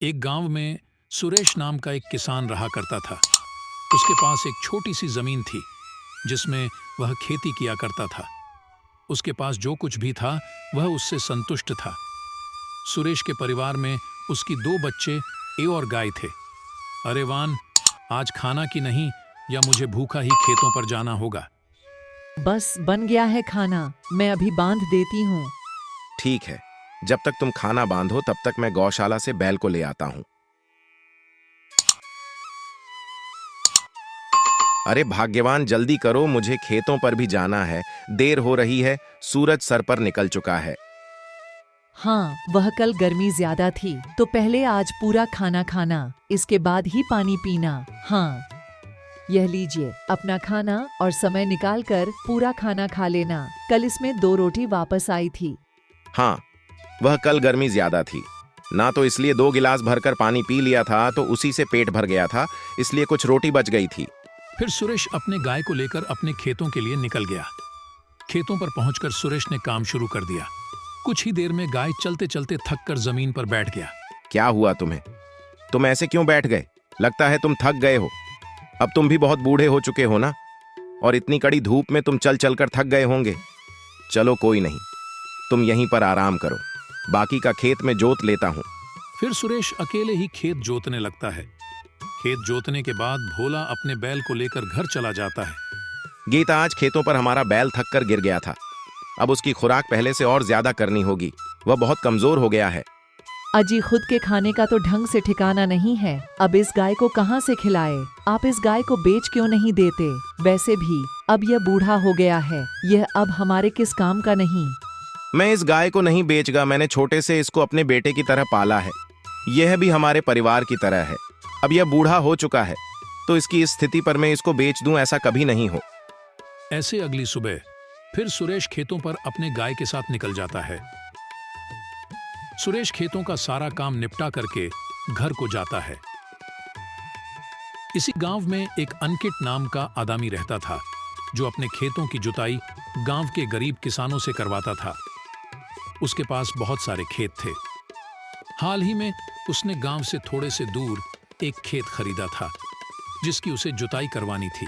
एक गांव में सुरेश नाम का एक किसान रहा करता था। उसके पास एक छोटी सी जमीन थी जिसमें वह खेती किया करता था। उसके पास जो कुछ भी था वह उससे संतुष्ट था। सुरेश के परिवार में उसकी 2 बच्चे और गाय थे। अरे वान, आज खाना की नहीं या मुझे भूखा ही खेतों पर जाना होगा। बस बन गया है खाना, मैं अभी बांध देती हूँ। ठीक है, जब तक तुम खाना बांधो तब तक मैं गौशाला से बैल को ले आता हूं। अरे भाग्यवान, जल्दी करो, मुझे खेतों पर भी जाना है। देर हो रही है, सूरज सर पर निकल चुका है। हाँ, वह कल गर्मी ज्यादा थी तो पहले आज पूरा खाना खाना, इसके बाद ही पानी पीना। हाँ, यह लीजिए अपना खाना और समय निकाल कर पूरा खाना खा लेना। कल इसमें 2 रोटी वापस आई थी। हाँ, वह कल गर्मी ज्यादा थी ना, तो इसलिए 2 गिलास भरकर पानी पी लिया था तो उसी से पेट भर गया था, इसलिए कुछ रोटी बच गई थी। फिर सुरेश अपने गाय को लेकर अपने खेतों के लिए निकल गया। खेतों पर पहुंचकर सुरेश ने काम शुरू कर दिया। कुछ ही देर में गाय चलते चलते थक कर जमीन पर बैठ गया। क्या हुआ तुम्हें? तुम ऐसे क्यों बैठ गए? लगता है तुम थक गए हो। अब तुम भी बहुत बूढ़े हो चुके हो ना, और इतनी कड़ी धूप में तुम चल चलकर थक गए होंगे। चलो कोई नहीं, तुम यहीं पर आराम करो, बाकी का खेत में जोत लेता हूं। फिर सुरेश अकेले ही खेत जोतने लगता है। खेत जोतने के बाद भोला अपने बैल को लेकर घर चला जाता है। गीता, आज खेतों पर हमारा बैल थक कर गिर गया था। अब उसकी खुराक पहले से और ज्यादा करनी होगी, वह बहुत कमजोर हो गया है। अजी, खुद के खाने का तो ढंग से ठिकाना नहीं है। अब इस गाय को कहाँ से खिलाए? आप इस गाय को बेच क्यों नहीं देते? वैसे भी अब यह बूढ़ा हो गया है, यह अब हमारे किस काम का नहीं। मैं इस गाय को नहीं बेचगा, मैंने छोटे से इसको अपने बेटे की तरह पाला है। यह भी हमारे परिवार की तरह है। अब यह बूढ़ा हो चुका है तो इसकी इस स्थिति पर मैं इसको बेच दूं, ऐसा कभी नहीं हो। ऐसे अगली सुबह फिर सुरेश खेतों पर अपने गाय के साथ निकल जाता है। सुरेश खेतों का सारा काम निपटा करके घर को जाता है। इसी गांव में एक अंकित नाम का आदमी रहता था जो अपने खेतों की जुताई गांव के गरीब किसानों से करवाता था। उसके पास बहुत सारे खेत थे। हाल ही में उसने गांव से थोड़े से दूर एक खेत खरीदा था जिसकी उसे जुताई करवानी थी।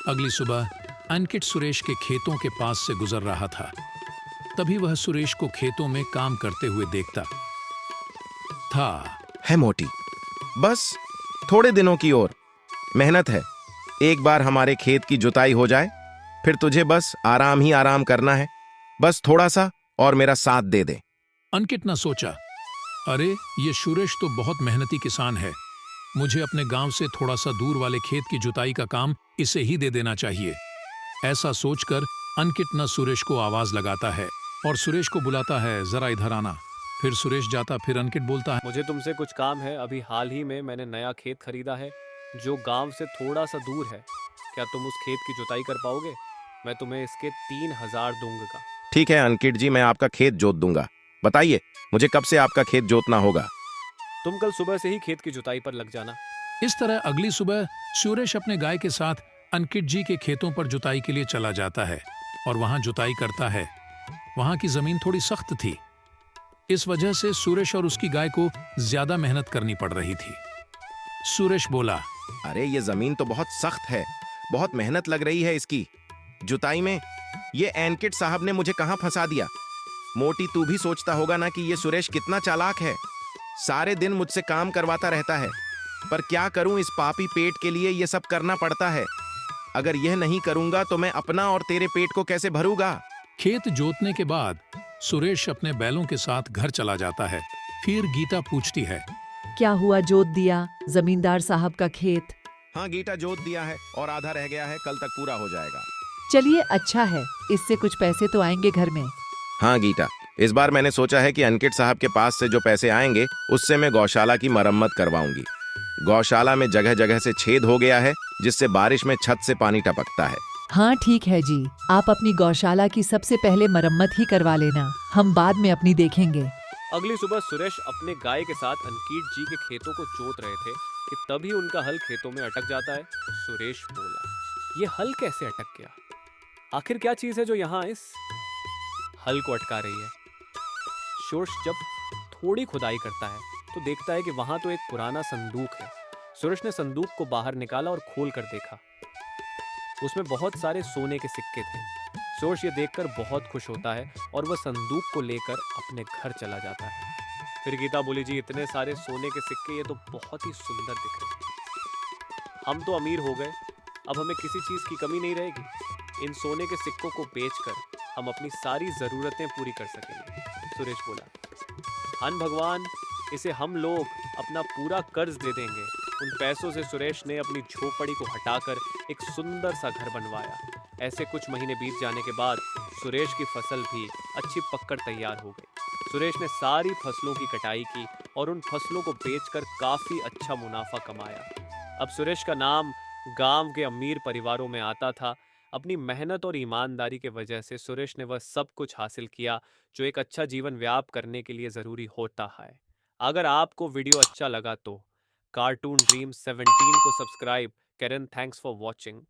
अगली सुबह अंकित सुरेश के खेतों के पास से गुजर रहा था। तभी वह सुरेश को खेतों में काम करते हुए देखता था। है मोटी, बस थोड़े दिनों की और मेहनत है। एक बार हमारे खेत की जुताई हो जाए फिर तुझे बस आराम ही आराम करना है। बस थोड़ा सा और मेरा साथ दे दे। अंकित ने सोचा, अरे ये सुरेश तो बहुत मेहनती किसान है, मुझे अपने गांव से थोड़ा सा दूर वाले खेत की जुताई का काम इसे ही दे देना चाहिए। ऐसा सोचकर अंकित न सुरेश को आवाज लगाता है और सुरेश को बुलाता है, जरा इधर आना। फिर सुरेश जाता, फिर अंकित बोलता है, मुझे तुमसे कुछ काम है। अभी हाल ही में मैंने नया खेत खरीदा है जो गांव से थोड़ा सा दूर है। क्या तुम उस खेत की जुताई कर पाओगे? मैं तुम्हें इसके 3,000 दूंगा। ठीक है अंकित जी, मैं आपका खेत जोत दूंगा। बताइए, मुझे कब से आपका खेत जोतना होगा? तुम कल सुबह से ही खेत की जुताई पर लग जाना। इस तरह अगली सुबह सुरेश अपने गाय के साथ अंकित जी के खेतों पर जुताई के लिए चला जाता है और वहां जुताई करता है। वहां की जमीन थोड़ी सख्त थी, इस वजह से सुरेश और उसकी गाय को ज्यादा मेहनत करनी पड़ रही थी। सुरेश बोला, अरे ये जमीन तो बहुत सख्त है, बहुत मेहनत लग रही है इसकी जुताई में। ये अंकित साहब ने मुझे कहां फंसा दिया। मोटी, तू भी सोचता होगा ना कि ये सुरेश कितना चालाक है। सारे दिन मुझसे काम करवाता रहता है, पर क्या करूं, इस पापी पेट के लिए ये सब करना पड़ता है। अगर यह नहीं करूंगा तो मैं अपना और तेरे पेट को कैसे भरूंगा? खेत जोतने के बाद सुरेश अपने बैलों के साथ घर चला जाता है। फिर गीता पूछती है, क्या हुआ, जोत दिया जमींदार साहब का खेत? हाँ गीता, जोत दिया है और आधा रह गया है, कल तक पूरा हो जाएगा। चलिए, अच्छा है, इससे कुछ पैसे तो आएंगे घर में। हाँ गीता, इस बार मैंने सोचा है कि अंकित साहब के पास से जो पैसे आएंगे उससे मैं गौशाला की मरम्मत करवाऊंगी। गौशाला में जगह जगह से छेद हो गया है जिससे बारिश में छत से पानी टपकता है। हाँ ठीक है जी, आप अपनी गौशाला की सबसे पहले मरम्मत ही करवा लेना, हम बाद में अपनी देखेंगे। अगली सुबह सुरेश अपने गाय के साथ अंकित जी के खेतों को जोत रहे थे कि तभी उनका हल खेतों में अटक जाता है। सुरेश बोला, ये हल कैसे अटक गया? आखिर क्या चीज है जो यहाँ इस हल को अटका रही है? सुरेश जब थोड़ी खुदाई करता है तो देखता है कि वहां तो एक पुराना संदूक है। सुरेश ने संदूक को बाहर निकाला और खोल कर देखा। उसमें बहुत सारे सोने के सिक्के थे। सुरेश ये देखकर बहुत खुश होता है और वह संदूक को लेकर अपने घर चला जाता है। फिर गीता बोली, जी इतने सारे सोने के सिक्के, ये तो बहुत ही सुंदर दिख रहे हैं। हम तो अमीर हो गए, अब हमें किसी चीज की कमी नहीं रहेगी। इन सोने के सिक्कों को बेचकर हम अपनी सारी जरूरतें पूरी कर सकेंगे। सुरेश बोला, अन भगवान, इसे हम लोग अपना पूरा कर्ज दे देंगे। उन पैसों से सुरेश ने अपनी झोपड़ी को हटाकर एक सुंदर सा घर बनवाया। ऐसे कुछ महीने बीत जाने के बाद सुरेश की फसल भी अच्छी पककर तैयार हो गई। सुरेश ने सारी फसलों की कटाई की और उन फसलों को बेचकर काफी अच्छा मुनाफा कमाया। अब सुरेश का नाम गांव के अमीर परिवारों में आता था। अपनी मेहनत और ईमानदारी के वजह से सुरेश ने वह सब कुछ हासिल किया जो एक अच्छा जीवन व्याप करने के लिए जरूरी होता है। अगर आपको वीडियो अच्छा लगा तो कार्टून ड्रीम 17 को सब्सक्राइब करें। Thanks for watching.